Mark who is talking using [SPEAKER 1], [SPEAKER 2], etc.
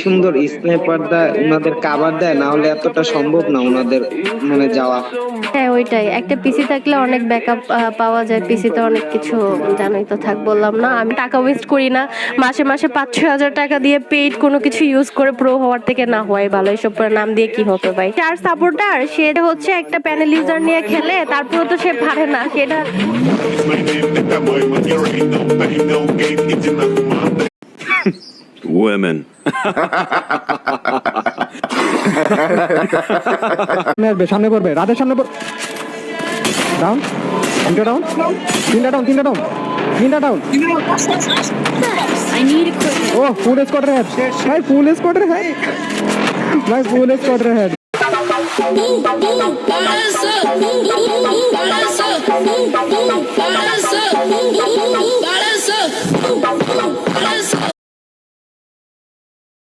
[SPEAKER 1] সুন্দর স্নাইপার দেয় ওনাদের কাভার দেয়, না হলে এতটা সম্ভব না ওনাদের মানে যাওয়া।
[SPEAKER 2] হ্যাঁ ওইটাই, একটা পিসি থাকলে অনেক ব্যাকআপ পাওয়া যায়। পিসিতে অনেক কিছু জানোই তো, থাক বললাম না, আমি টাকা ওয়েস্ট করি না। মাসে মাসে 5-6 হাজার টাকা দিয়ে পেইড কোনো কিছু ইউজ করে প্রো হওয়ার থেকে না হওয়াই ভালো। এসব নাম দিয়ে কি হবে ভাই। চার সাপোর্টার সে হচ্ছে একটা প্যানেল ইউজার নিয়ে খেলে, তারপরে তো সে পারে না সেটা।
[SPEAKER 3] Women.
[SPEAKER 4] সামনে পড়বে, রাতের সামনে ডাউন, তিনটা ডাউন, তিনটা ডাউন, তিনটা ডাউন, তিনটা ডাউন। ও ফুল স্কোয়াডের হেড ভাই, ফুল স্কোয়াডের হেড ভাই, ফুল স্কোয়াডের হেড।
[SPEAKER 5] Boom, boom, boom,